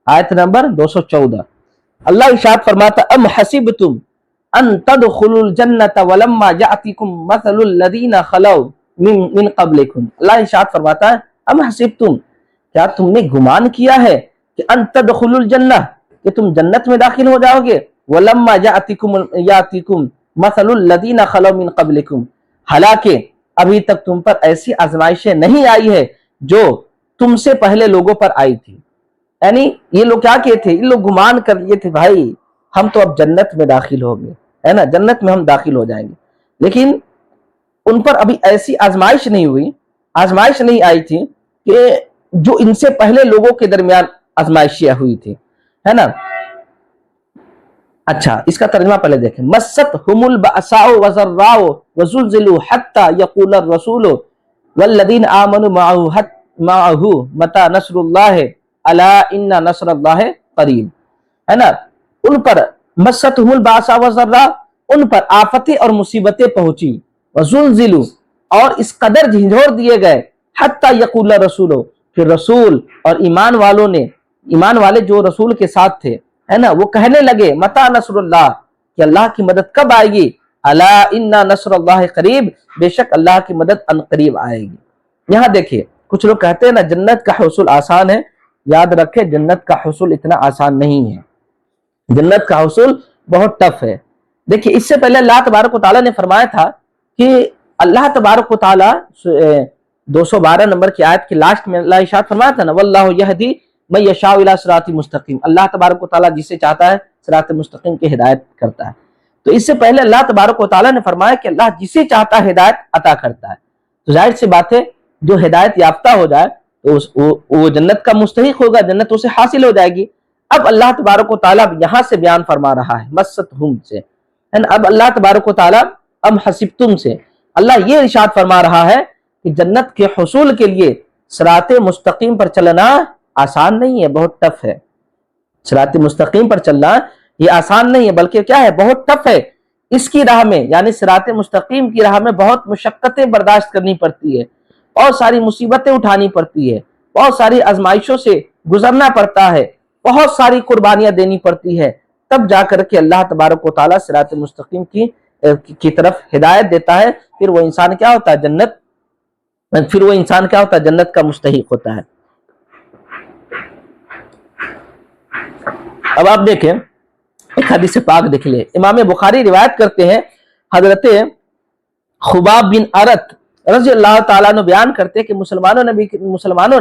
आयत नंबर 214। अल्लाह इरशाद फरमाता अम हसिबतुम अन तदखुलुल जन्नत वलम्मा यातिकुम मसलुल लदीना खलौ मिन क़ब्लिकुम। अल्लाह इरशाद फरमाता है अम हसिबतुम, क्या तुमने गुमान किया है कि अन तदखुलुल जन्नह, कि तुम जन्नत में दाखिल हो जाओगे, वलम्मा यातिकुम मसलुल लदीना खलौ मिन क़ब्लिकुम, हालांकि अभी तक तुम पर ऐसी आजमाइशें नहीं आई है जो तुमसे पहले लोगों पर आई थी। यानी ये लोग क्या कहते थे, ये लोग गुमान कर लिए थे भाई हम तो अब जन्नत में दाखिल हो गए, है ना, जन्नत में हम दाखिल हो जाएंगे, लेकिन उन पर अभी ऐसी आजमाइश नहीं हुई, आजमाइश नहीं आई थी कि जो इनसे पहले लोगों के दरमियान आजमाइशियां हुई थी, है ना। अच्छा, इसका तर्जुमा पहले देखें। मस्सत हुमुल बअसाउ वज़र्राउ वज़ुलज़िलू हत्ता यक़ूलर रसूलु वल्लज़ीना आमनु मअहु मता नस्रुल्लाह अला इन्ना नस्रल्लाह करीब, है ना। उन पर मस्सत हुमुल बअसा वज़र्रा, उन पर आफतें और मुसीबतें पहुंची, वज़ुलज़िलू, और इस कदर झिंझोर दिए गए, हत्ता यक़ूलर रसूलु, फिर रसूल और ईमान वालों ने, ईमान वाले जो रसूल के साथ थे, है ना, वो कहने लगे मता नस्रुल्लाह, कि अल्लाह की मदद कब आएगी, अला इन्ना नस्रुल्लाह करीब, बेशक अल्लाह की मदद अनकरीब आएगी। यहाँ देखिए कुछ लोग कहते हैं ना जन्नत का हुसूल आसान है, याद रखें जन्नत का हुसूल इतना आसान नहीं है, जन्नत का हुसूल बहुत टफ है। देखिए इससे पहले अल्लाह तबारक व तआला ने फरमाया था कि अल्लाह तबारक व तआला 212 नंबर की आयत के लास्ट में अल्लाह इरशाद फरमाया था ना, वल्लाहु यहदी मैं यशाउ इला सिराती मुस्तकीम, अल्लाह तबारक व तआला जिसे चाहता है सिरात मुस्तकीम की हिदायत करता है। तो इससे पहले अल्लाह तबारक व तआला ने फरमाया कि अल्लाह जिसे चाहता है हिदायत अता करता है। तो जाहिर सी बात है जो हिदायत याफ्ता हो जाए तो वो जन्नत का मुस्तहिक होगा, जन्नत उसे हासिल हो जाएगी। अब अल्लाह तबारक व तआला यहाँ से बयान फरमा रहा है मस्सत हुम से, है ना। अब अल्लाह तबारक व तआला अम हसिबतुम से अल्लाह ये इरशाद फरमा रहा है कि जन्नत के हुसूल के लिए सिराते मुस्तकीम पर चलना आसान नहीं है, बहुत टफ है। सिराते मुस्तकीम पर चलना ये आसान नहीं है, बल्कि क्या है, बहुत टफ है। इसकी राह में यानी सिराते मुस्तकीम की राह में बहुत मुशक्कतें बर्दाश्त करनी पड़ती है, बहुत सारी मुसीबतें उठानी पड़ती है, बहुत सारी आजमाइशों से गुजरना पड़ता है, बहुत सारी कुर्बानियां देनी पड़ती है, तब जाकर के अल्लाह तबारक व तआला सिराते मुस्तकीम की तरफ हिदायत देता है। फिर वो इंसान क्या होता है, जन्नत का मुस्तहिक होता है। अब आप देखें एक हदीस पाक देख ले, इमाम बुखारी रिवायत करते हैं, हजरत खुबाब बिन अरत रज़ी अल्लाह ताला ने बयान करते हैं कि मुसलमानों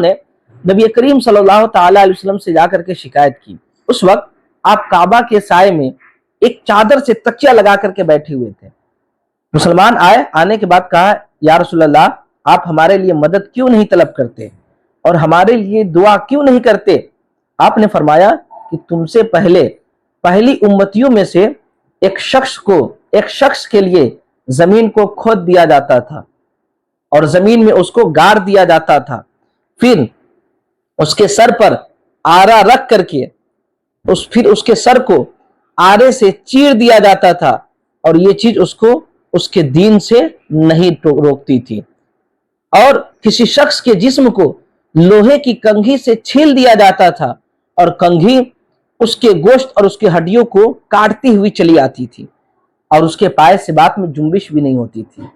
ने नबी करीम सल्लल्लाहु ताला अलैहि वसल्लम से जाकर के शिकायत की। उस वक्त आप काबा के साए में एक चादर से तकिया लगा करके बैठे हुए थे। मुसलमान आने के बाद कहा या रसूल अल्लाह, आप हमारे लिए मदद क्यों नहीं तलब करते और हमारे लिए दुआ क्यों नहीं करते। आपने फरमाया कि तुमसे पहली उम्मतियों में से एक शख्स के लिए जमीन को खोद दिया जाता था और जमीन में उसको गाड़ दिया जाता था, फिर उसके सर पर आरा रख करके फिर उसके सर को आरे से चीर दिया जाता था और ये चीज उसको उसके दीन से नहीं रोकती थी। और किसी शख्स के जिस्म को लोहे की कंघी से छील दिया जाता था और कंघी उसके गोश्त और उसके हड्डियों को काटती हुई चली आती थी और उसके पाए से बात में जुम्बिश भी नहीं होती थी।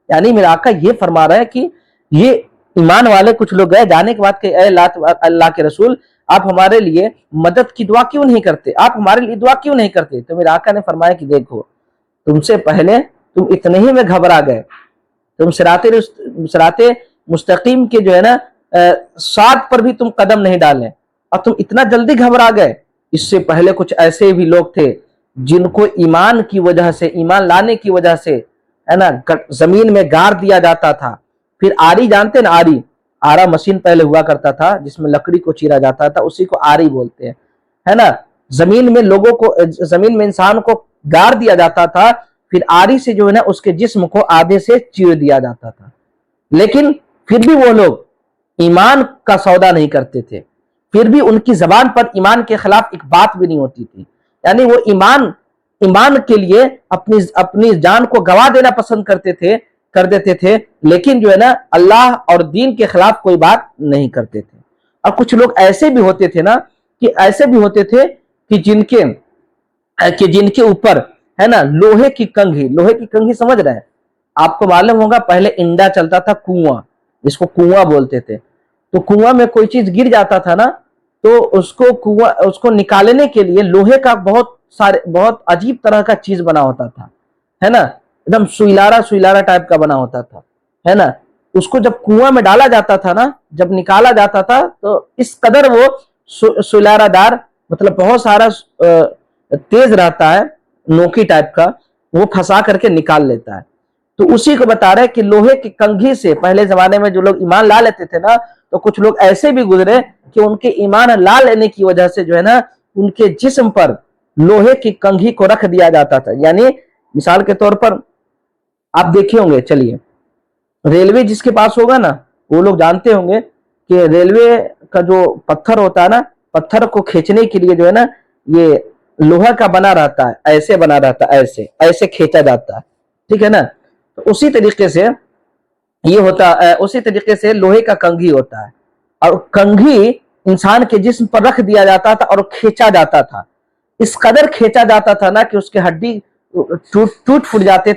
यानी मेरा आका ये फरमा रहा है कि ये ईमान वाले कुछ लोग गए, जाने के बाद अल्लाह के रसूल आप हमारे लिए मदद की दुआ क्यों नहीं करते, आप हमारे लिए दुआ क्यों नहीं करते। तो मेरे आका ने फरमाया कि देखो तुमसे पहले तुम इतने ही में घबरा गए, तुम सिराते मुस्तकीम के जो है ना साथ पर भी तुम कदम नहीं डाले और तुम इतना जल्दी घबरा गए। इससे पहले कुछ ऐसे भी लोग थे जिनको ईमान की वजह से, ईमान लाने की वजह से, है ना, जमीन में गाड़ दिया जाता था। फिर आरी, जानते ना आरा मशीन पहले हुआ करता था जिसमें लकड़ी को चीरा जाता था, उसी को आरी बोलते हैं, है ना। जमीन में इंसान को गाड़ दिया जाता था, फिर आरी से जो है ना उसके जिस्म को आधे से चीर दिया जाता था। लेकिन फिर भी वो लोग ईमान का सौदा नहीं करते थे, फिर भी उनकी जबान पर ईमान के खिलाफ एक बात भी नहीं होती थी। यानी वो ईमान के लिए अपनी जान को गवा देना पसंद कर देते थे, लेकिन जो है ना अल्लाह और दीन के खिलाफ कोई बात नहीं करते थे। और कुछ लोग ऐसे भी होते थे ना کہ ایسے بھی ہوتے تھے کہ جنके ऊपर ہے نا लोहे की कंघी समझ रहे हैं? आपको मालूम होगा पहले इंडा चलता था कुआं, जिसको कुआं बोलते थे। तो कुआं में कोई चीज गिर जाता था ना, तो उसको निकालने के लिए लोहे का बहुत अजीब तरह का चीज बना होता था, है ना, एकदम सुइलारा टाइप का बना होता था, है ना। उसको जब कुआं में डाला जाता था ना, जब निकाला जाता था, तो इस कदर वो सुइलारादार, मतलब बहुत सारा तेज रहता है, नोकी टाइप का, वो फंसा करके निकाल लेता है। तो उसी को बता रहे कि लोहे की कंघी से पहले जमाने में जो लोग ईमान ला लेते थे ना, तो कुछ लोग ऐसे भी गुजरे कि उनके ईमान ला लेने की वजह से जो है ना, उनके जिस्म पर लोहे की कंघी को रख दिया जाता था। यानी मिसाल के तौर पर आप देखे होंगे, चलिए रेलवे जिसके पास होगा ना, वो लोग जानते होंगे कि रेलवे का जो पत्थर होता है ना, पत्थर को खींचने के लिए जो है ना, ये लोहा का बना रहता है, ऐसे बना रहता है, ऐसे खींचा जाता है, ठीक है ना। तो उसी तरीके से ये होता है, उसी तरीके से लोहे का कंघी होता है, और कंघी इंसान के जिस्म पर रख दिया जाता था और खींचा जाता था। इस कदर खींचा जाता था ना कि उसके हड्डी टूट फूट जाते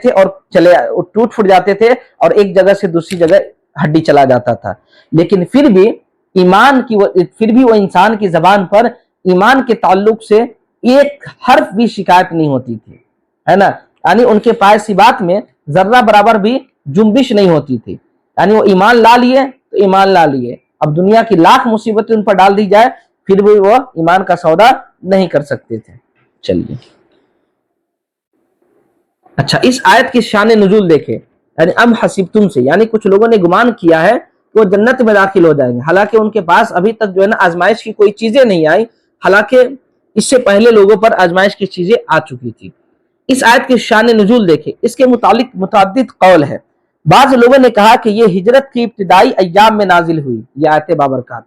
थे और एक जगह से दूसरी जगह हड्डी चला जाता था। लेकिन फिर भी वो इंसान की जबान पर ईमान के ताल्लुक से एक हर्फ भी शिकायत नहीं होती थी, है ना। यानी उनके पायसीबात में जर्रा बराबर भी जुम्बिश नहीं होती थी। यानी वो ईमान ला लिए तो ईमान ला लिए, अब दुनिया की लाख मुसीबतें उन पर डाल दी जाए, फिर भी वो ईमान का सौदा नहीं कर सकते थे। चलिए, अच्छा, इस आयत की शान नुज़ूल देखे, यानी अम हसीबतुम से, यानी कुछ लोगों ने गुमान किया है वो जन्नत में दाखिल हो जाएंगे, हालांकि उनके पास अभी तक जो है ना आजमाइश की कोई चीजें नहीं आई, हालांकि इससे पहले लोगों पर आजमाइश की चीजें आ चुकी थी। इस आयत की शान नुज़ूल देखे, इसके मुतालिक मुतअद्दिद कौल है। बाज लोगों ने कहा कि ये हिजरत की इब्तिदाई अय्याम में नाजिल हुई, ये आयत बाबरकात।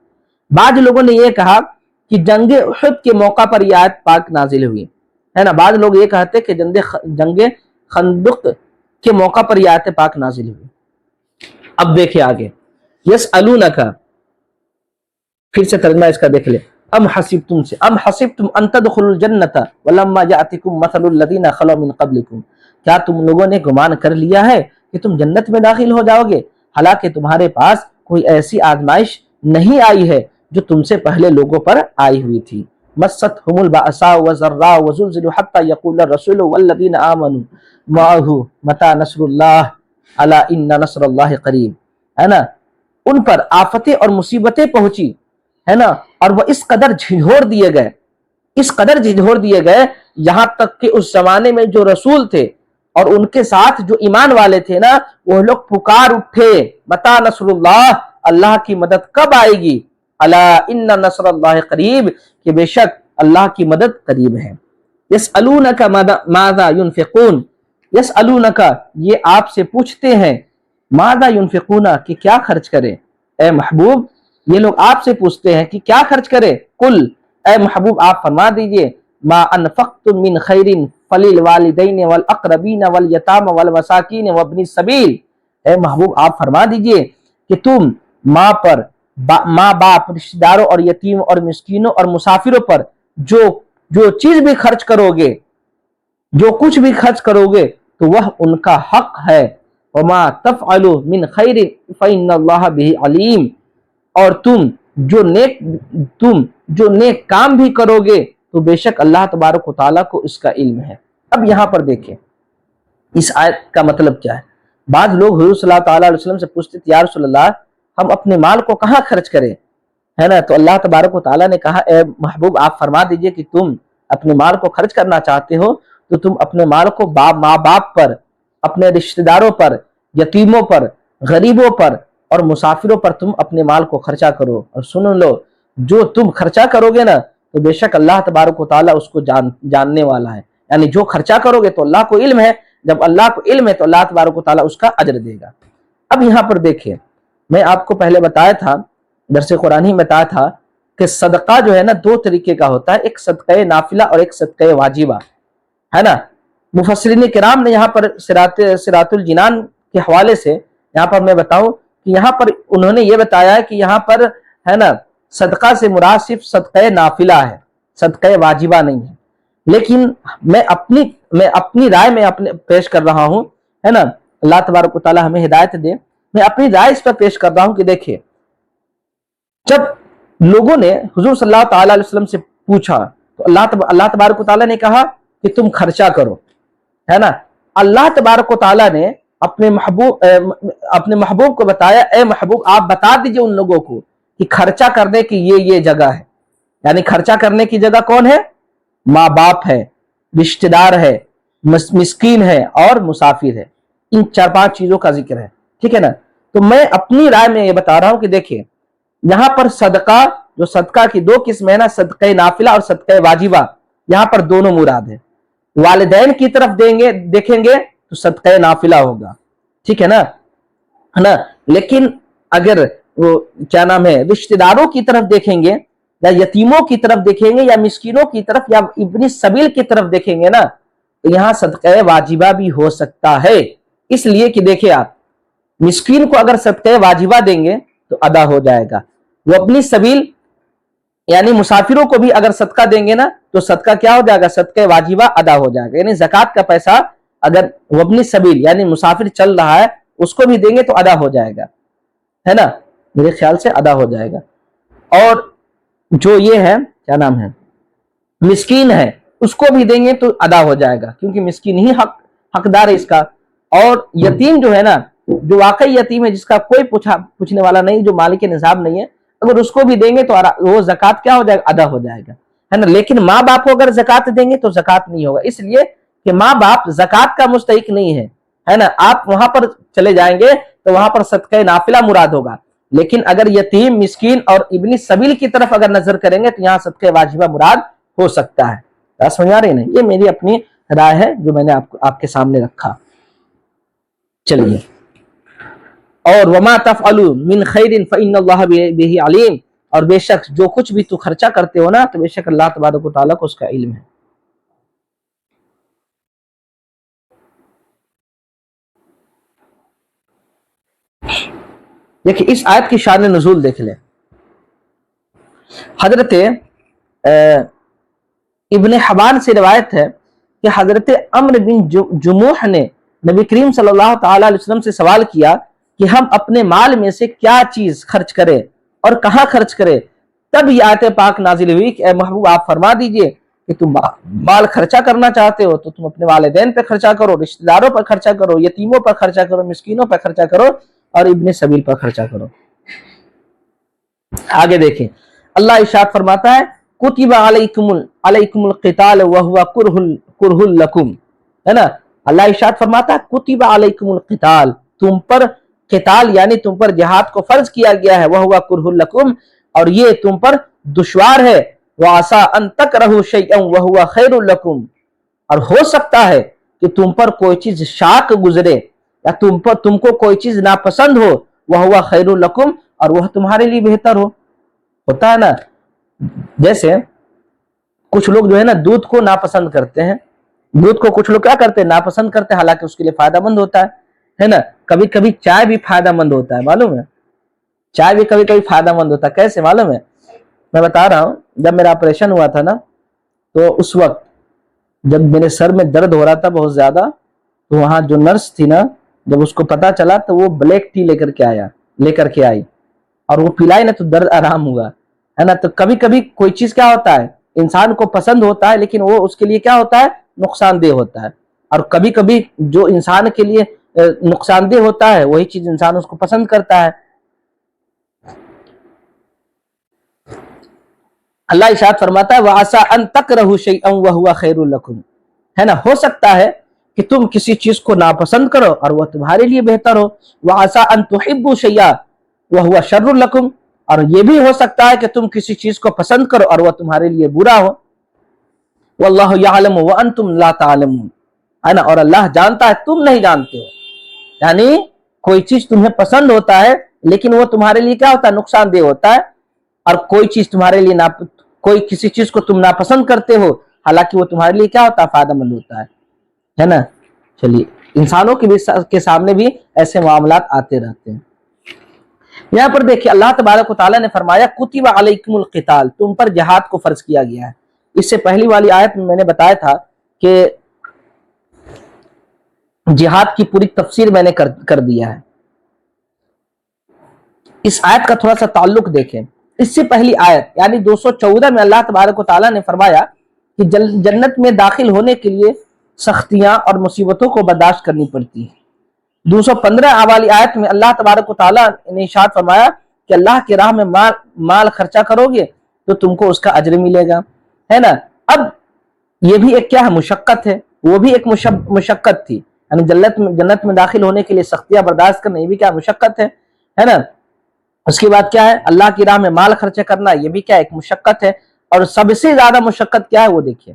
बाज लोगों ने ये कहा कि जंग उहद के मौका पर यह आयत पाक नाजिल हुई, है ना। बाद लोग ये कहते कि जंग खंदक के मौका पर यह आयत पाक नाजिल हुई। अब देखिए आगे, यसअलूनका, फिर से तर्जुमा इसका देख ले, अम हसिबतुम से, अम हसिबतुम अन तदखुलुल जन्नता वलम्मा यातिकुम मसलुल लदीना खलौ मिन क़ब्लिकुम, क्या तुम लोगों ने गुमान कर लिया है कि तुम जन्नत में दाखिल हो जाओगे, हालांकि तुम्हारे पास कोई ऐसी आजमाइश नहीं आई है जो तुमसे पहले लोगों पर आई हुई थी। मस्सतहुमुल बअसा वज़र्रा वज़ुलज़िलू हत्ता यक़ूल रसूलु वल्लज़ीना आमनू माअहू मता नस्रुल्लाह अला इन्ना नस्रल्लाहि क़रीब, है ना। उन पर आफतें और मुसीबतें पहुंची, है ना, और वह इस कदर झिझोड़ दिए गए यहां तक कि उस जमाने में जो रसूल थे और उनके साथ जो ईमान वाले थे ना, वो लोग पुकार उठे, मता नसरुल्लाह, अल्लाह की मदद कब आएगी, अला इन्ना नसरुल्लाह करीब, कि बेशक अल्लाह की मदद करीब है। यसअलूनका माज़ा युनफिकून, यसअलूनका, ये आपसे पूछते हैं, माज़ा युनफिकूना, कि क्या खर्च करें। ए महबूब, ये लोग आपसे पूछते हैं कि क्या खर्च करें। कुल, ए महबूब आप फरमा दीजिए, मा अनफक्तुम मिन खैरिन फलिल वालिदैन वल अक़रबीन वल यताम वल मसाकीन वब्निस सबील, ए महबूब आप फरमा दीजिए कि तुम माँ बाप, रिश्तेदारों और यतीम और मिस्कीनों और मुसाफिरों पर जो चीज भी खर्च करोगे, जो कुछ भी खर्च करोगे, तो वह उनका हक है। वमा तफ़अलु मिन खैरिन फ़इन्नल्लाह बिही अलीम, और तुम जो नेक काम भी करोगे तो बेशक अल्लाह तबारक व तआला को इसका इल्म है। अब यहाँ पर देखें इस आयत का मतलब क्या है। बाद लोग हुजूर सल्लल्लाहु अलैहि वसल्लम से पूछते थे, या रसूलल्लाह हम अपने माल को कहाँ खर्च करें, है ना। तो अल्लाह तबारक व तआला ने कहा, ए महबूब आप फरमा दीजिए कि तुम अपने माल को खर्च करना चाहते हो तो तुम अपने माल को माँ बाप पर, अपने रिश्तेदारों पर, यतीमों पर, गरीबों पर और मुसाफिरों पर तुम अपने माल को खर्चा करो। और सुन लो, जो तुम खर्चा करोगे ना, तो बेशक अल्लाह तबारक व तआला उसको जानने वाला है। यानी जो खर्चा करोगे तो अल्लाह को इल्म है, जब अल्लाह को इल्म है तो अल्लाह तबारक व तआला उसका अजर देगा। अब यहाँ पर देखिए, मैं आपको पहले बताया था, दरसे कुरान ही में बताया था कि सदका जो है ना दो तरीके का होता है, एक सदका नाफिला और एक सदका वाजिबा, है ना। मुफस्सिरीन किराम ने यहाँ पर सिरातुल जिनान के हवाले से यहाँ पर मैं बताऊं कि यहाँ पर उन्होंने ये बताया है कि यहाँ पर, है ना, صدقہ سے مراد صرف صدقہ نافلہ ہے، صدقہ واجبہ نہیں ہے۔ لیکن میں اپنی رائے میں پیش کر رہا ہوں، ہے نا، اللہ تبارک و تعالی ہمیں ہدایت دے، میں اپنی رائے اس پر پیش کر رہا ہوں کہ دیکھیں، جب لوگوں نے حضور صلی اللہ تعالی علیہ وسلم سے پوچھا تو اللہ تبارک و تعالی نے کہا کہ تم خرچہ کرو، ہے نا۔ اللہ تبارک و تعالی نے اپنے محبوب کو بتایا، اے محبوب آپ بتا دیجئے ان لوگوں کو کہ خرچہ کرنے کی یہ جگہ ہے، یعنی خرچہ کرنے کی جگہ کون ہے؟ ماں باپ ہے، رشتہ دار ہے، مسکین ہے اور مسافر ہے، ان 4-5 چیزوں کا ذکر ہے، ٹھیک ہے نا۔ تو میں اپنی رائے میں یہ بتا رہا ہوں کہ دیکھیں، یہاں پر صدقہ، جو صدقہ کی 2 قسم ہے نا، صدقہ نافلہ اور صدقہ واجبہ، یہاں پر دونوں مراد ہے۔ والدین کی طرف دیکھیں گے تو صدقہ نافلہ ہوگا، ٹھیک ہے نا، لیکن اگر وہ کیا نام ہے رشتہ داروں کی طرف دیکھیں گے یا یتیموں کی طرف دیکھیں گے یا مسکینوں کی طرف یا ابن سبیل کی طرف دیکھیں گے نا، تو یہاں صدقہ واجبہ بھی ہو سکتا ہے، اس لیے کہ دیکھیں آپ مسکین کو اگر صدقہ واجبہ دیں گے تو ادا ہو جائے گا، وہ اپنی سبیل یعنی مسافروں کو بھی اگر صدقہ دیں گے نا تو صدقہ کیا ہو جائے گا؟ صدقہ واجبہ ادا ہو جائے گا، یعنی زکوٰۃ کا پیسہ اگر وہ اپنی سبیل یعنی مسافر چل رہا ہے اس کو بھی دیں گے تو ادا ہو جائے گا، ہے نا، میرے خیال سے ادا ہو جائے گا۔ اور جو یہ ہے کیا نام ہے مسکین ہے، اس کو بھی دیں گے تو ادا ہو جائے گا، کیونکہ مسکین ہی حقدار ہے اس کا۔ اور یتیم جو ہے نا، جو واقعی یتیم ہے جس کا کوئی پوچھنے والا نہیں، جو مالک نصاب نہیں ہے، اگر اس کو بھی دیں گے تو وہ زکوٰۃ کیا ہو جائے گا؟ ادا ہو جائے گا، ہے نا۔ لیکن ماں باپ کو اگر زکوٰۃ دیں گے تو زکوٰۃ نہیں ہوگا، اس لیے کہ ماں باپ زکوٰۃ کا مستحق نہیں ہے نا۔ آپ وہاں پر چلے جائیں گے تو وہاں پر صدقہ نافلہ مراد ہوگا، لیکن اگر یتیم، مسکین اور ابن سبیل کی طرف اگر نظر کریں گے تو یہاں صدقہ واجبہ مراد ہو سکتا ہے۔ بات سمجھ آ رہی نہیں؟ یہ میری اپنی رائے ہے جو میں نے آپ کے سامنے رکھا۔ چلیے، اور وما تفعلوا من خیر فإن اللہ بہ علیم، اور بے شک جو کچھ بھی تو خرچہ کرتے ہو نا تو بے شک اللہ تبارک و تعالیٰ کو اس کا علم ہے۔ دیکھیں اس آیت کی شان نزول دیکھ لیں۔ حضرت ابن حبان سے روایت ہے کہ حضرت عمرو بن جموح نے نبی کریم صلی اللہ تعالی علیہ وسلم سے سوال کیا کہ ہم اپنے مال میں سے کیا چیز خرچ کریں اور کہاں خرچ کریں؟ تب یہ آیت پاک نازل ہوئی کہ اے محبوب آپ فرما دیجئے کہ تم مال خرچہ کرنا چاہتے ہو تو تم اپنے والدین پہ خرچہ کرو، رشتہ داروں پر خرچہ کرو، یتیموں پر خرچہ کرو، مسکینوں پر خرچہ کرو اور ابن سبیل پر خرچہ کرو۔ آگے دیکھیں، اللہ ارشاد فرماتا ہے کتب علیکم القتال وہو کرہ لکم، ہے نا۔ اللہ ارشاد فرماتا ہے کتب علیکم القتال، تم پر قتال یعنی تم پر جہاد کو فرض کیا گیا ہے، وہو کرہ لکم، اور یہ تم پر دشوار ہے، وعسیٰ ان تکرہوا شیئا وہو خیر لکم، اور ہو سکتا ہے کہ تم پر کوئی چیز شاق گزرے یا تم کو کوئی چیز ناپسند ہو، وہو خیر لکم، اور وہ تمہارے لیے بہتر ہو۔ ہوتا ہے نا، جیسے کچھ لوگ جو ہے نا دودھ کو ناپسند کرتے ہیں، دودھ کو کچھ لوگ کیا کرتے ہیں؟ ناپسند کرتے ہیں، حالانکہ اس کے لیے فائدہ مند ہوتا ہے نا۔ کبھی کبھی چائے بھی فائدہ مند ہوتا ہے، معلوم ہے، چائے بھی کبھی کبھی فائدہ مند ہوتا ہے، کیسے معلوم ہے؟ میں بتا رہا ہوں، جب میرا آپریشن ہوا تھا نا تو اس وقت جب میرے سر میں درد ہو رہا تھا بہت زیادہ، تو وہاں جو نرس تھی نا، جب اس کو پتا چلا تو وہ بلیک ٹی لے کر کے آئی اور وہ پلائی نا تو درد آرام ہوا، ہے نا۔ تو کبھی کبھی کوئی چیز کیا ہوتا ہے انسان کو پسند ہوتا ہے لیکن وہ اس کے لیے کیا ہوتا ہے؟ نقصان دہ ہوتا ہے، اور کبھی کبھی جو انسان کے لیے نقصان دہ ہوتا ہے وہی چیز انسان اس کو پسند کرتا ہے۔ اللہ ارشاد فرماتا ہے وَعَسَىٰ أَن تَكْرَهُوا شَيْئًا وَهُوَ خَيْرٌ لَكُمْ، ہے نا، ہو سکتا ہے کہ تم کسی چیز کو ناپسند کرو اور وہ تمہارے لیے بہتر ہو، وَعَسَىٰ أَن تُحِبُّوا شَيْئًا وَهُوَ شَرٌّ لَكُمْ، اور یہ بھی ہو سکتا ہے کہ تم کسی چیز کو پسند کرو اور وہ تمہارے لیے برا ہو۔ وَاللَّهُ يَعْلَمُ وَأَنْتُمْ لَا تَعْلَمُونَ، ہے نا، اور اللہ جانتا ہے تم نہیں جانتے ہو، یعنی کوئی چیز تمہیں پسند ہوتا ہے لیکن وہ تمہارے لیے کیا ہوتا ہے؟ نقصان دہ ہوتا ہے، اور کوئی چیز تمہارے لیے کوئی کسی چیز کو تم ناپسند کرتے ہو حالانکہ وہ تمہارے لیے کیا ہوتا ہے؟ فائدہ مند ہوتا ہے نا۔ چلیے، انسانوں کے سامنے بھی ایسے معاملات آتے رہتے ہیں۔ یہاں پر دیکھیے اللہ تبارک و تعالیٰ نے فرمایا کتب علیکم القتال، تم پر جہاد کو فرض کیا گیا ہے۔ اس سے پہلی والی آیت میں نے بتایا تھا کہ جہاد کی پوری تفسیر میں نے کر دیا ہے۔ اس آیت کا تھوڑا سا تعلق دیکھیں، اس سے پہلی آیت یعنی 214 میں اللہ تبارک و تعالیٰ نے فرمایا کہ جنت میں داخل ہونے کے لیے سختیاں اور مصیبتوں کو برداشت کرنی پڑتی ہیں۔ 215 والی آیت میں اللہ تبارک و تعالیٰ نے ارشاد فرمایا کہ اللہ کی راہ میں مال خرچہ کرو گے تو تم کو اس کا اجر ملے گا، ہے نا۔ اب یہ بھی ایک کیا ہے، مشقت ہے، وہ بھی ایک مشقت تھی، یعنی جنت میں داخل ہونے کے لیے سختیاں برداشت کرنا، یہ بھی کیا مشقت ہے نا۔ اس کے بعد کیا ہے، اللہ کی راہ میں مال خرچہ کرنا، یہ بھی کیا ایک مشقت ہے، اور سب سے زیادہ مشقت کیا ہے وہ دیکھیے۔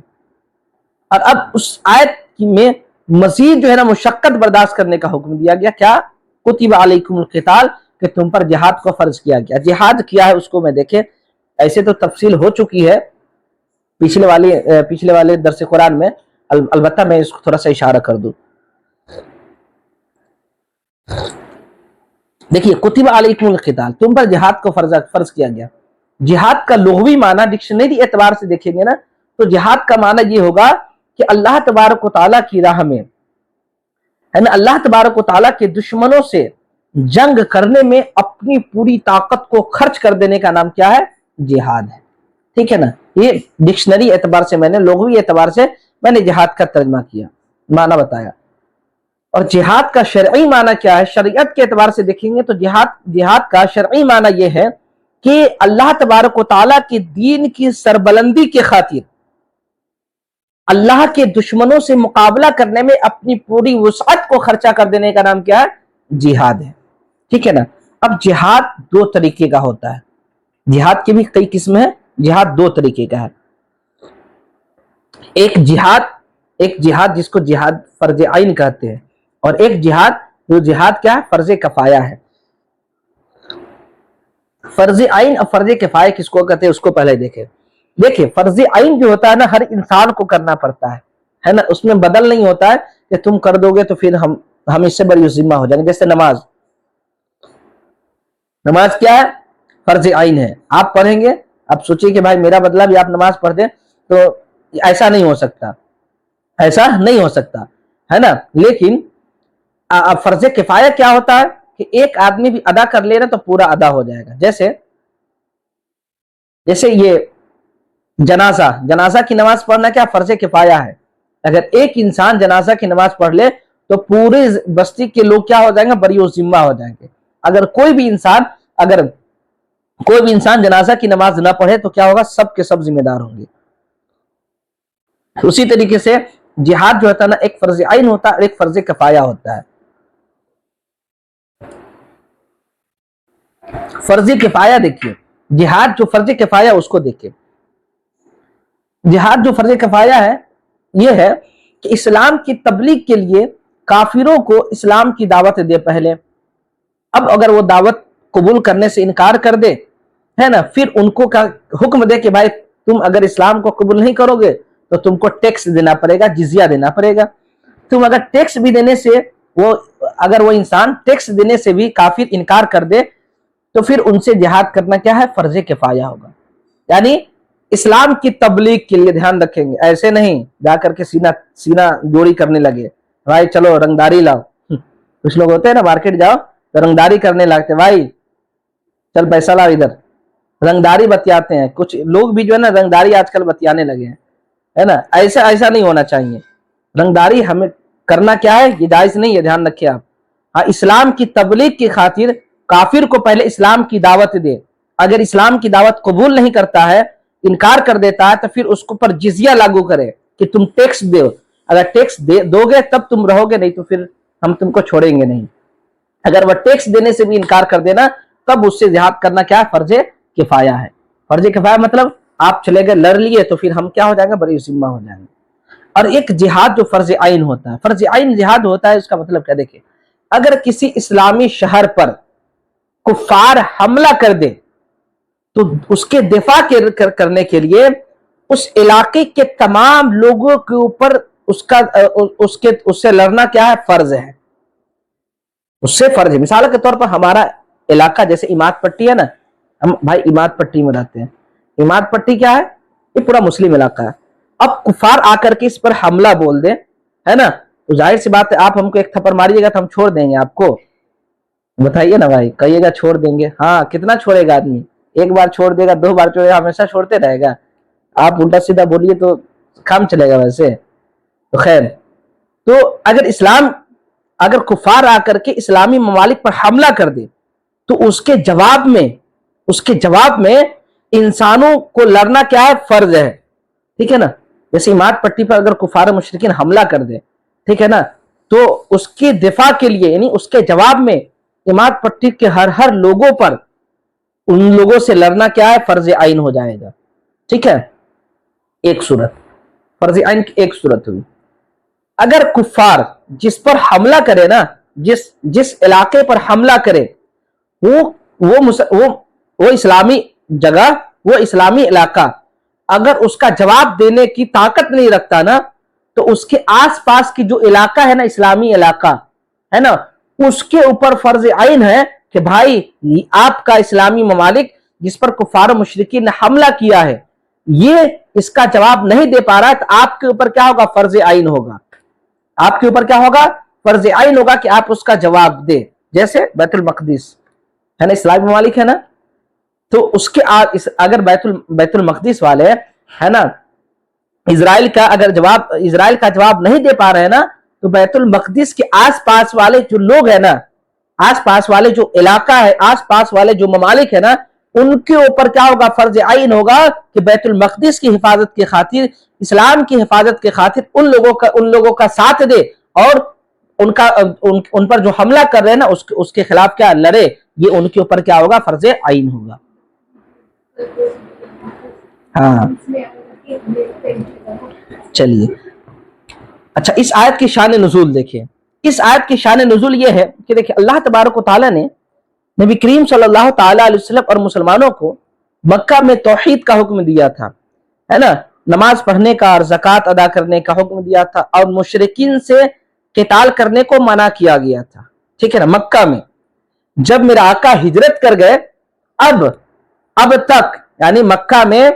اور اب اس آیت میں مزید جو ہے نا مشقت برداشت کرنے کا حکم دیا گیا، کیا؟ کتب علیکم القتال، کہ تم پر جہاد کو فرض کیا گیا۔ جہاد کیا ہے اس کو میں دیکھیں، ایسے تو تفصیل ہو چکی ہے پچھلے والے درس قرآن میں، البتہ میں اس کو تھوڑا سا اشارہ کر دوں۔ دیکھیے کتب علیکم القتال، تم پر جہاد کو فرض کیا گیا۔ جہاد کا لغوی معنی ڈکشنری اعتبار سے دیکھیں گے نا تو جہاد کا معنی یہ ہوگا کہ اللہ تبارک و تعالیٰ کی راہ میں، ہے نا، اللہ تبارک و تعالیٰ کے دشمنوں سے جنگ کرنے میں اپنی پوری طاقت کو خرچ کر دینے کا نام کیا ہے؟ جہاد ہے، ٹھیک ہے نا۔ یہ ڈکشنری اعتبار سے میں نے، لغوی اعتبار سے میں نے جہاد کا ترجمہ کیا، معنی بتایا۔ اور جہاد کا شرعی معنی کیا ہے؟ شریعت کے اعتبار سے دیکھیں گے تو جہاد کا شرعی معنی یہ ہے کہ اللہ تبارک و تعالیٰ کے دین کی سربلندی کے خاطر اللہ کے دشمنوں سے مقابلہ کرنے میں اپنی پوری وسعت کو خرچہ کر دینے کا نام کیا ہے؟ جہاد ہے، ٹھیک ہے نا۔ اب جہاد دو طریقے کا ہوتا ہے، جہاد کی بھی کئی قسم ہے، جہاد دو طریقے کا ہے۔ ایک جہاد جس کو جہاد فرض عین کہتے ہیں، اور ایک جہاد کیا ہے؟ فرض کفایہ ہے۔ فرض عین اور فرض کفایہ کس کو کہتے ہیں اس کو پہلے دیکھیں فرض عین جو ہوتا ہے نا ہر انسان کو کرنا پڑتا ہے نا، اس میں بدل نہیں ہوتا ہے کہ تم کر دو گے تو پھر ہم اس سے بری ذمہ ہو جائیں گے۔ جیسے نماز کیا ہے؟ فرض عین ہے، آپ پڑھیں گے، اب سوچیں کہ بھائی میرا بدلہ بھی آپ نماز پڑھ دیں تو ایسا نہیں ہو سکتا ہے نا۔ لیکن فرض کفایہ کیا ہوتا ہے کہ ایک آدمی بھی ادا کر لے رہا تو پورا ادا ہو جائے گا۔ جیسے یہ جنازہ کی نماز پڑھنا کیا فرض کفایہ ہے۔ اگر ایک انسان جنازہ کی نماز پڑھ لے تو پورے بستی کے لوگ کیا ہو جائیں گے؟ بری ذمہ ہو جائیں گے۔ اگر کوئی بھی انسان جنازہ کی نماز نہ پڑھے تو کیا ہوگا؟ سب کے سب ذمہ دار ہوں گے۔ اسی طریقے سے جہاد جو ہوتا ہے نا ایک فرض عین ہوتا ہے اور ایک فرض کفایہ ہوتا ہے۔ فرض کفایہ دیکھیے، جہاد جو فرض کفایہ اس کو دیکھیں۔ جہاد جو فرض کفایہ ہے یہ ہے کہ اسلام کی تبلیغ کے لیے کافروں کو اسلام کی دعوت دے پہلے، اب اگر وہ دعوت قبول کرنے سے انکار کر دے، ہے نا، پھر ان کو حکم دے کہ بھائی تم اگر اسلام کو قبول نہیں کرو گے تو تم کو ٹیکس دینا پڑے گا، جزیہ دینا پڑے گا۔ تم اگر ٹیکس بھی دینے سے اگر وہ انسان ٹیکس دینے سے بھی کافر انکار کر دے تو پھر ان سے جہاد کرنا کیا ہے؟ فرض کفایہ ہوگا۔ یعنی اسلام کی تبلیغ کے لیے دھیان رکھیں گے، ایسے نہیں جا کر کے سینہ جوڑی کرنے لگے، بھائی چلو رنگداری لاؤ۔ کچھ لوگ ہوتے ہیں نا مارکیٹ جاؤ تو رنگداری کرنے لگتے، بھائی چل پیسہ لاؤ ادھر، رنگداری بتیاتے ہیں۔ کچھ لوگ بھی جو ہے نا رنگداری آج کل بتیانے لگے ہیں، ہے نا۔ ایسا نہیں ہونا چاہیے۔ رنگداری ہمیں کرنا کیا ہے؟ یہ جائز نہیں ہے، دھیان رکھیں آپ۔ ہاں، اسلام کی تبلیغ کی خاطر کافر کو پہلے اسلام کی دعوت دے، اگر اسلام کی دعوت قبول نہیں کرتا ہے، انکار کر دیتا ہے، تو پھر اس کو پر جزیہ لاگو کرے کہ تم ٹیکس دو۔ اگر ٹیکس دو گے تب تم رہو گے، نہیں تو پھر ہم تم کو چھوڑیں گے نہیں۔ اگر وہ ٹیکس دینے سے بھی انکار کر دینا تب اس سے جہاد کرنا کیا ہے؟ فرض کفایہ ہے۔ فرض کفایہ مطلب آپ چلے گئے لڑ لیے تو پھر ہم کیا ہو جائیں گے؟ بری ذمہ ہو جائیں گے۔ اور ایک جہاد جو فرض عین ہوتا ہے، فرض عین جہاد ہوتا ہے، اس کا مطلب کیا دیکھیں، اگر کسی اسلامی شہر پر کفار حملہ کر دے تو اس کے دفاع کرنے کے لیے اس علاقے کے تمام لوگوں کے اوپر اس سے لڑنا کیا ہے؟ فرض ہے، اس سے فرض ہے۔ مثال کے طور پر ہمارا علاقہ جیسے اماد پٹی ہے نا, ہم بھائی اماد پٹی میں رہتے ہیں, اماد پٹی کیا ہے, یہ پورا مسلم علاقہ ہے. اب کفار آ کر کے اس پر حملہ بول دیں, ہے نا, تو ظاہر سی بات ہے آپ ہم کو ایک تھپڑ ماریے گا تو ہم چھوڑ دیں گے آپ کو, بتائیے نا بھائی, کہیے گا چھوڑ دیں گے, ہاں کتنا چھوڑے گا آدمی, ایک بار چھوڑ دے گا, 2 بار چھوڑے گا, ہمیشہ چھوڑتے رہے گا. آپ الٹا سیدھا بولیے تو کام چلے گا ویسے تو. خیر, تو اگر کفار آ کر کے اسلامی ممالک پر حملہ کر دے تو اس کے جواب میں انسانوں کو لڑنا کیا ہے, فرض ہے, ٹھیک ہے نا. جیسے اماد پٹی پر اگر کفار مشرکین حملہ کر دے, ٹھیک ہے نا, تو اس کی دفاع کے لیے یعنی اس کے جواب میں اماد پٹی کے ہر لوگوں پر ان لوگوں سے لڑنا کیا ہے, فرض عین ہو جائے گا. ٹھیک ہے, ایک صورت فرض عین کی ایک صورت ہوئی. اگر کفار جس پر حملہ کرے نا, جس علاقے پر حملہ کرے وہ اسلامی جگہ, وہ اسلامی علاقہ اگر اس کا جواب دینے کی طاقت نہیں رکھتا نا, تو اس کے آس پاس کی جو علاقہ ہے نا, اسلامی علاقہ ہے نا, اس کے اوپر فرض عین ہے کہ بھائی آپ کا اسلامی ممالک جس پر کفار و مشرکین نے حملہ کیا ہے, یہ اس کا جواب نہیں دے پا رہا ہے, تو آپ کے اوپر کیا ہوگا, فرض عین ہوگا. آپ کے اوپر کیا ہوگا, فرض عین ہوگا کہ آپ اس کا جواب دیں. جیسے بیت المقدس ہے نا, اسلامی ممالک ہے نا, تو اس کے اگر بیت المقدس والے ہے نا اسرائیل کا جواب نہیں دے پا رہے ہیں نا, تو بیت المقدس کے آس پاس والے جو لوگ ہیں نا, آس پاس والے جو علاقہ ہے, آس پاس والے جو ممالک ہے نا, ان کے اوپر کیا ہوگا, فرض عین ہوگا کہ بیت المقدس کی حفاظت کی خاطر, اسلام کی حفاظت کی خاطر ان لوگوں کا ساتھ دے, اور ان پر جو حملہ کر رہے ہیں نا اس کے خلاف کیا لڑے. یہ ان کے اوپر کیا ہوگا, فرض عین ہوگا. ہاں چلیے, اچھا اس آیت کی شان نزول دیکھیں. اس آیت کی شان نزول یہ ہے کہ دیکھیں اللہ تبارک و تعالیٰ نے نبی کریم صلی اللہ تعالیٰ علیہ وسلم اور مسلمانوں کو مکہ میں توحید کا حکم دیا تھا, ہے نا, نماز پڑھنے کا اور زکوٰۃ ادا کرنے کا حکم دیا تھا, اور مشرکین سے قتال کرنے کو منع کیا گیا تھا. ٹھیک ہے نا, مکہ میں جب میرا آقا ہجرت کر گئے, اب تک یعنی مکہ میں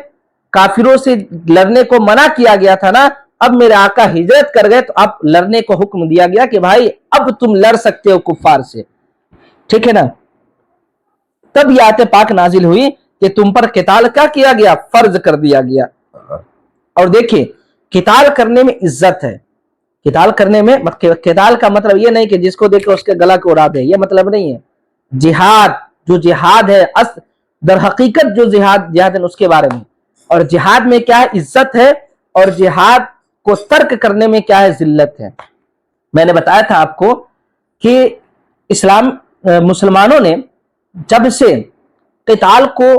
کافروں سے لڑنے کو منع کیا گیا تھا نا, اب میرے آقا ہجرت کر گئے تو اب لڑنے کو حکم دیا گیا کہ بھائی اب تم لڑ سکتے ہو کفار سے. ٹھیک ہے نا, تب یہ آیت پاک نازل ہوئی کہ تم پر قتال کیا گیا, فرض کر دیا گیا. اور دیکھیں قتال کرنے میں عزت ہے. قتال کرنے میں, قتال کا مطلب یہ نہیں کہ جس کو دیکھے اس کے گلا کو اڑا دے, یہ مطلب نہیں ہے. جہاد ہے در حقیقت جو جہاد ہے اس کے بارے میں, اور جہاد میں کیا ہے, عزت ہے, اور جہاد کو ترک کرنے میں کیا ہے, ذلت ہے. میں نے بتایا تھا آپ کو کہ مسلمانوں نے جب سے قتال کو,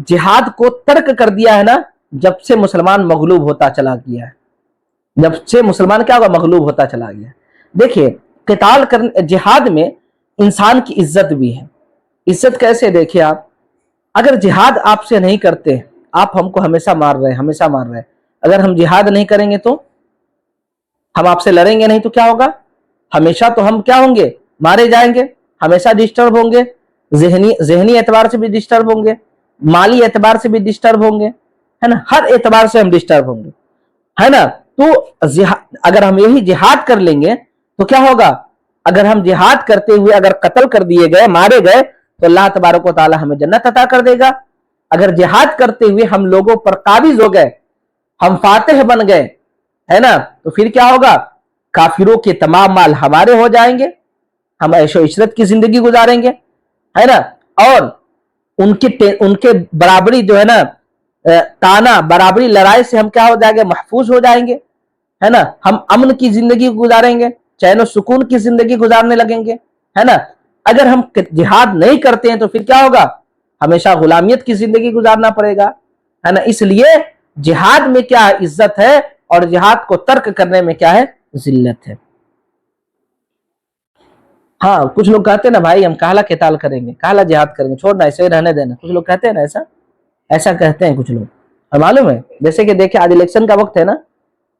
جہاد کو ترک کر دیا ہے نا, جب سے مسلمان مغلوب ہوتا چلا گیا ہے. جب سے مسلمان کیا ہوگا, مغلوب ہوتا چلا گیا. دیکھیے جہاد میں انسان کی عزت بھی ہے. عزت کیسے, دیکھیے آپ اگر جہاد آپ سے نہیں کرتے, آپ ہم کو ہمیشہ مار رہے, اگر ہم جہاد نہیں کریں گے تو ہم آپ سے لڑیں گے نہیں تو کیا ہوگا, ہمیشہ تو ہم کیا ہوں گے, مارے جائیں گے, ہمیشہ ڈسٹرب ہوں گے, ذہنی اعتبار سے بھی ڈسٹرب ہوں گے, مالی اعتبار سے بھی ڈسٹرب ہوں گے, ہے نا, ہر اعتبار سے ہم ڈسٹرب ہوں گے, ہے نا. تو اگر ہم یہی جہاد کر لیں گے تو کیا ہوگا, اگر ہم جہاد کرتے ہوئے اگر قتل کر دیے گئے, مارے گئے, تو اللہ تبارک و تعالی ہمیں جنت عطا کر دے گا. اگر جہاد کرتے ہوئے ہم لوگوں پر قابض ہو گئے, ہم فاتح بن گئے, ہے نا, تو پھر کیا ہوگا, کافروں کے تمام مال ہمارے ہو جائیں گے, ہم عیش و عشرت کی زندگی گزاریں گے, ہے نا, اور ان کے برابری جو ہے نا, تانا برابری لڑائی سے ہم کیا ہو جائیں گے, محفوظ ہو جائیں گے, ہے نا, ہم امن کی زندگی گزاریں گے, چین و سکون کی زندگی گزارنے لگیں گے, ہے نا. اگر ہم جہاد نہیں کرتے ہیں تو پھر کیا ہوگا, ہمیشہ غلامیت کی زندگی گزارنا پڑے گا, ہے نا. اس لیے جہاد میں کیا عزت ہے, اور جہاد کو ترک کرنے میں کیا ہے, ذلت ہے. ہاں کچھ لوگ کہتے ہیں نا بھائی ہم کالا قتال کریں گے, کالا جہاد کریں گے, چھوڑنا ایسے ہی رہنے دینا. کچھ لوگ کہتے ہیں نا ایسا کہتے ہیں کچھ لوگ, اور معلوم ہے جیسے کہ دیکھیں آج الیکشن کا وقت ہے نا,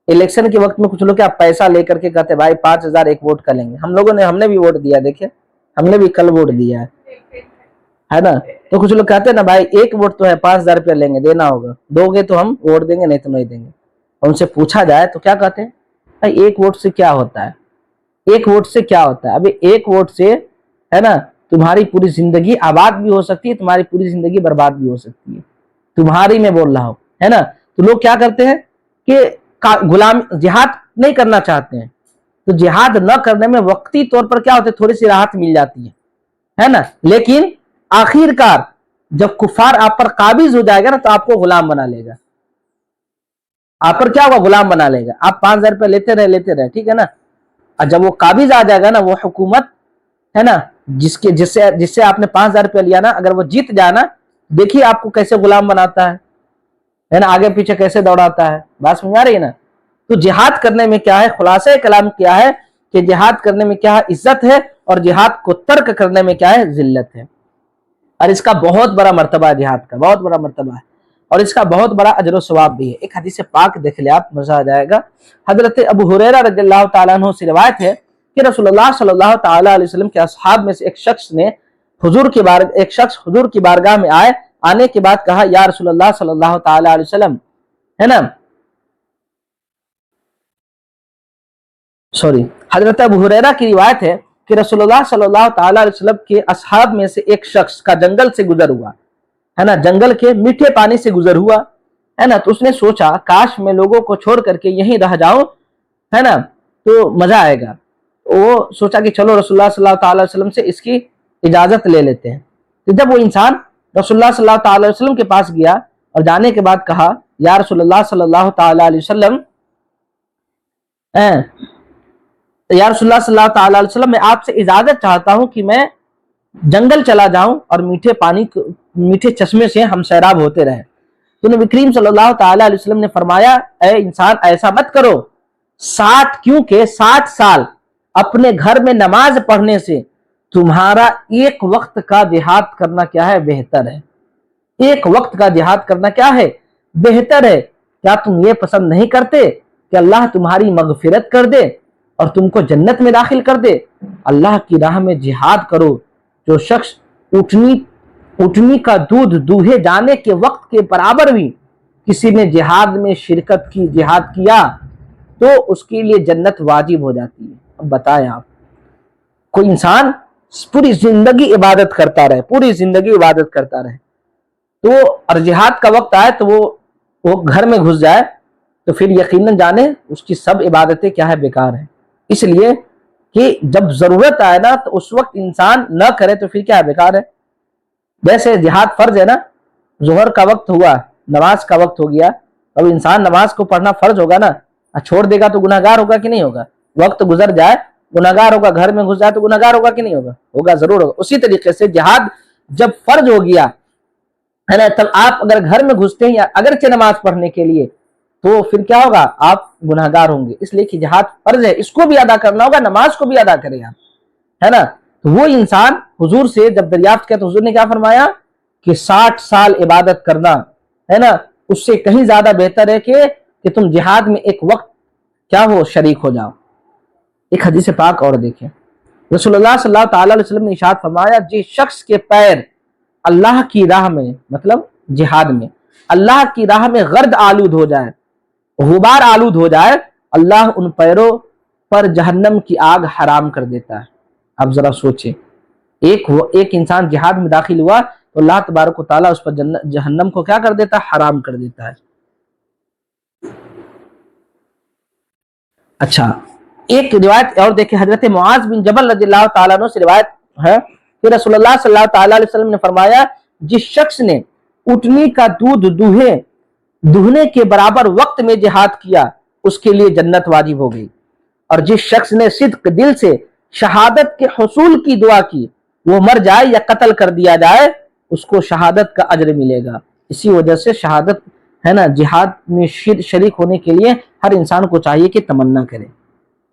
الیکشن کے وقت میں کچھ لوگ کیا پیسہ لے کر کے کہتے ہیں بھائی 5000 ایک ووٹ کا لیں گے. ہم نے بھی ووٹ دیا, دیکھیں ہم نے بھی کل ووٹ دیا ہے, है ना। तो कुछ लोग कहते हैं ना भाई एक वोट तो है, 5,000 रुपया लेंगे, देना होगा, दोगे तो हम वोट देंगे, नहीं तो नहीं देंगे। और उनसे पूछा जाए तो क्या कहते हैं, भाई एक वोट से क्या होता है, एक वोट से क्या होता है। अभी एक वोट से, है ना, तुम्हारी पूरी जिंदगी आबाद भी हो सकती है, तुम्हारी पूरी जिंदगी बर्बाद भी हो सकती है, तुम्हारी मैं बोल रहा हूं, है ना। तो लोग क्या करते हैं कि गुलाम जिहाद नहीं करना चाहते हैं, तो जिहाद न करने में वक्ती तौर पर क्या होता है, थोड़ी सी राहत मिल जाती है ना। लेकिन आखिरकार जब कुफार आप पर काबिज हो जाएगा ना, तो आपको गुलाम बना लेगा। आप पर क्या होगा, गुलाम बना लेगा। आप 5,000 रुपये लेते रहे, ठीक है ना। और जब वो काबिज आ जाएगा ना, वो हुकूमत, है ना, जिसके जिससे जिससे आपने 5,000 रुपया लिया ना, अगर वो जीत जाए ना, देखिए आपको कैसे गुलाम बनाता है ना, आगे पीछे कैसे दौड़ाता है। बात समझ आ रही है ना। तो जिहाद करने में क्या है, खुलासा कलाम क्या है कि जिहाद करने में क्या है, इज्जत है, और जिहाद को तर्क करने में क्या है, जिल्लत है। और इसका बहुत बड़ा मर्तबा है, जिहाद का बहुत बड़ा मर्तबा है, और इसका बहुत बड़ा अजर व सवाब भी है। एक हदीस पाक देख ले आप, मजा आ जाएगा। हजरत अबू हुरैरा रज़ियल्लाहु ताला अन्हु से रिवायत है कि रसूलुल्लाह सल्लल्लाहु ताला अलैहि वसल्लम के असहाब में से एक शख्स हुजूर की बारगाह में आए। आने के बाद कहा, या रसूलुल्लाह सल्लल्लाहु ताला अलैहि वसल्लम, है ना, सॉरी, हजरत अबू हुरैरा की रिवायत है कि रसूलुल्लाह सल्लल्लाहु ताला अलैहि वसल्लम के असहाब में से एक शख्स का जंगल से गुजर हुआ, है ना, जंगल के मीठे पानी से गुजर हुआ, है ना। तो उसने सोचा काश मैं लोगों को छोड़ करके यहीं रह जाऊं, है ना, तो मजा आएगा। वो सोचा कि चलो रसूलुल्लाह सल्लल्लाहु ताला अलैहि वसल्लम से इसकी इजाजत ले लेते हैं। तो जब वो इंसान रसूलुल्लाह सल्लल्लाहु ताला अलैहि वसल्लम के पास गया और जाने के बाद कहा, या रसूलुल्लाह सल्लल्लाहु ताला अलैहि वसल्लम, या रसूलुल्लाह सल्लल्लाहु ताला अलैहि वसल्लम, मैं आपसे इजाजत चाहता हूं कि मैं जंगल चला जाऊं और मीठे चश्मे से हम सैराब होते रहे। तो नबी करीम सल्लल्लाहु ताला अलैहि वसल्लम ने फरमाया, ऐ इंसान ऐसा मत करो, 60 साल अपने घर में नमाज पढ़ने से तुम्हारा एक वक्त का जिहाद करना क्या है, बेहतर है। एक वक्त का जिहाद करना क्या है, बेहतर है। क्या तुम ये पसंद नहीं करते कि अल्लाह तुम्हारी मगफिरत कर दे और तुमको जन्नत में दाखिल कर दे। अल्लाह की राह में जिहाद करो। जो शख्स उठनी का दूध दूहे जाने के वक्त के बराबर भी किसी ने जिहाद में शिरकत की, जिहाद किया, तो उसके लिए जन्नत वाजिब हो जाती है। अब बताएं आप, कोई इंसान पूरी जिंदगी इबादत करता रहे, पूरी जिंदगी इबादत करता रहे, तो और जिहाद का वक्त आए तो वो घर में घुस जाए, तो फिर यकीनन जाने उसकी सब इबादतें क्या है, बेकार है। इसलिए कि जब जरूरत आए ना, तो उस वक्त इंसान न करे तो फिर क्या है, बेकार है। जैसे जिहाद फर्ज है ना, जोहर का वक्त हुआ, नमाज का वक्त हो गया, अब इंसान नमाज को पढ़ना फर्ज होगा ना, छोड़ देगा तो गुनाहगार होगा कि नहीं होगा। वक्त गुजर जाए गुनाहगार होगा, घर में घुस जाए तो गुनाहगार होगा कि नहीं होगा, होगा, जरूर होगा। उसी तरीके से जिहाद जब फर्ज हो गया, है ना, तब आप अगर घर में घुसते हैं या अगरचे नमाज पढ़ने के लिए, तो फिर क्या होगा, आप गुनाहगार होंगे। इसलिए कि जिहाद फर्ज है, इसको भी अदा करना होगा, नमाज को भी अदा करें आप, है ना। तो वो इंसान हुजूर से जब दरियाफ्त किया तो हुजूर ने क्या फरमाया कि 60 साल इबादत करना, है ना, उससे कहीं ज्यादा बेहतर है कि तुम जिहाद में एक वक्त क्या हो, शरीक हो जाओ। एक हदीस पाक और देखें, रसूलुल्लाह सल्लल्लाहु अलैहि वसल्लम ने इरशाद फरमाया, जिस शख्स के पैर अल्लाह की राह में, मतलब जिहाद में अल्लाह की राह में गर्द आलूद हो जाए, गुबार आलूद हो जाए, अल्लाह उन पैरों पर जहन्नम की आग हराम कर देता है। आप जरा सोचें, एक इंसान जिहाद में दाखिल हुआ तो अल्लाह तबारक व तआला उस पर जहन्नम को क्या कर देता है, हराम कर देता है। अच्छा, एक रिवायत और देखें, हजरत मुआज बिन जबल रज़ियल्लाहु ताला अन्हु से रिवायत है कि रसूलुल्लाह सल्लल्लाहु ताला अलैहि वसल्लम ने फरमाया, जिस शख्स ने उटनी का दूध दुहने के बराबर वक्त में जिहाद किया, उसके लिए जन्नत वाजिब हो गई। और जिस शख्स ने सिद्क दिल से शहादत के हुसूल की दुआ की, वो मर जाए या कत्ल कर दिया जाए, उसको शहादत का अजर मिलेगा। इसी वजह से शहादत, है ना, जिहाद में शरीक होने के लिए हर इंसान को चाहिए कि तमन्ना करे।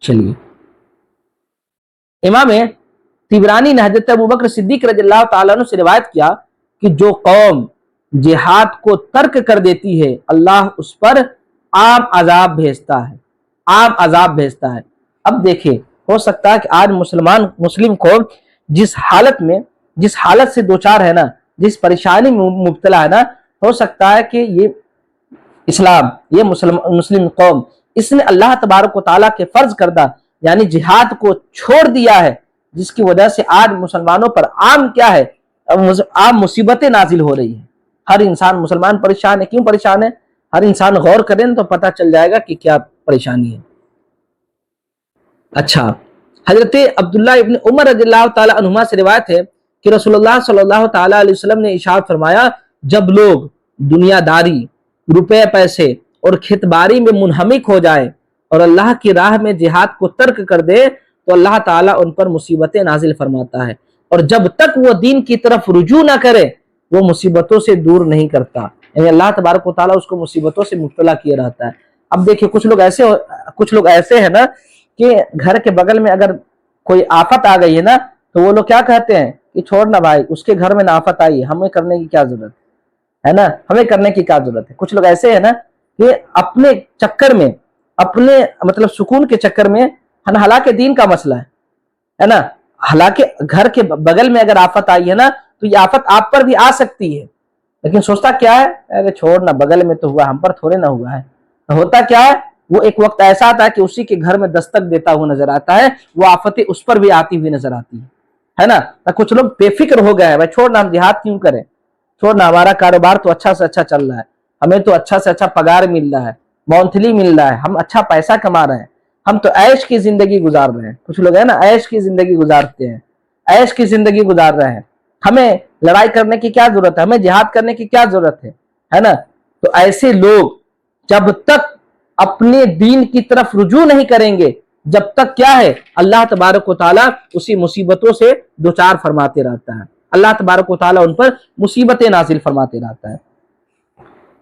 चलिए, इमाम तिबरानी ने हजरत अबू बकर सिद्दीक रज़ियल्लाहु ताला अन्हु से रिवायत किया कि जो कौम जिहाद को तर्क कर देती है, अल्लाह उस पर आम अजाब भेजता है, आम अजाब भेजता है। अब देखिए, हो सकता है कि आज मुस्लिम कौम जिस हालत में जिस हालत से दो चार है ना, जिस परेशानी में मुब्तला है ना, हो सकता है कि ये इस्लाम, ये मुस्लिम कौम, इसने अल्लाह तबारक व तआला के फर्ज करदा यानी जिहाद को छोड़ दिया है, जिसकी वजह से आज मुसलमानों पर आम क्या है, आम मुसीबतें नाजिल हो रही है। हर इंसान मुसलमान परेशान है। क्यों परेशान है? हर इंसान गौर करें तो पता चल जाएगा कि क्या परेशानी है। अच्छा, हजरत अब्दुल्ला इब्न उमर रज़ियल्लाहु ताला अन्हुमा से रिवायत है कि रसूलुल्लाह सल्लल्लाहु ताला अलैहि वसल्लम ने इरशाद फरमाया, जब लोग दुनियादारी, रुपए पैसे और खेतबारी में मुनहमिक हो जाए और अल्लाह की राह में जिहाद को तर्क कर दे तो अल्लाह ताला उन पर मुसीबतें नाजिल फरमाता है, और जब तक वो दीन की तरफ रुजू ना करे वो मुसीबतों से दूर नहीं करता। यानी अल्लाह तबारक व तआला उसको मुसीबतों से मुब्तला किया रहता है। अब देखिए कुछ लोग ऐसे हैं ना कि घर के बगल में अगर कोई आफत आ गई है ना तो वो लोग क्या कहते हैं कि छोड़ ना भाई, उसके घर में ना आफत आई है, हमें करने की क्या जरूरत है ना, हमें करने की क्या जरूरत है। कुछ लोग ऐसे है ना कि अपने चक्कर में, अपने मतलब सुकून के चक्कर में, हालांकि दीन का मसला है ना, हालांकि घर के बगल में अगर आफत आई है ना तो ये आफत आप पर भी आ सकती है, लेकिन सोचता क्या है, अरे छोड़ ना, बगल में तो हुआ, हम पर थोड़े ना हुआ है। तो होता क्या है, वो एक वक्त ऐसा आता है कि उसी के घर में दस्तक देता हुआ नजर आता है, वो आफतें उस पर भी आती हुई नजर आती है ना। तो कुछ लोग बेफिक्र हो गए हैं, भाई छोड़ ना, हम जिहाद क्यों करें, छोड़ ना, हमारा कारोबार तो अच्छा से अच्छा चल रहा है, हमें तो अच्छा से अच्छा पगार मिल रहा है, मंथली मिल रहा है, हम अच्छा पैसा कमा रहे हैं, हम तो ऐश की जिंदगी गुजार रहे हैं। कुछ लोग है ना ऐश की जिंदगी गुजारते हैं, ऐश की जिंदगी गुजार रहे हैं, हमें लड़ाई करने की क्या जरूरत है, हमें जिहाद करने की क्या जरूरत है ना। तो ऐसे लोग जब तक अपने दीन की तरफ रुजू नहीं करेंगे, जब तक क्या है अल्लाह तबारक व तआला उसी मुसीबतों से दो चार फरमाते रहता है, अल्लाह तबारक व तआला उन पर मुसीबतें नाजिल फरमाते रहता है।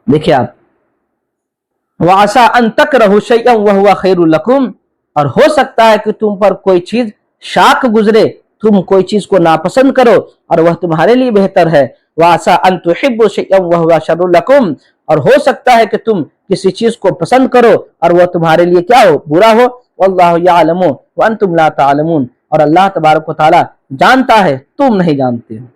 देखिए आप, वासा अन तकरहु शैअन व हुवा खैरुल लकुम, और हो सकता है कि तुम पर कोई चीज शाक गुजरे, तुम कोई चीज को नापसंद करो और वह तुम्हारे लिए बेहतर है। वासा अन तुहिब्बु शैअन व हुवा शर्रुल लकुम, और हो सकता है कि तुम किसी चीज को पसंद करो और वह तुम्हारे लिए क्या हो, बुरा हो। वल्लाहु यअलमु व अंतुम ला तअलमून, और अल्लाह तबारक व तआला जानता है, तुम नहीं जानते हो।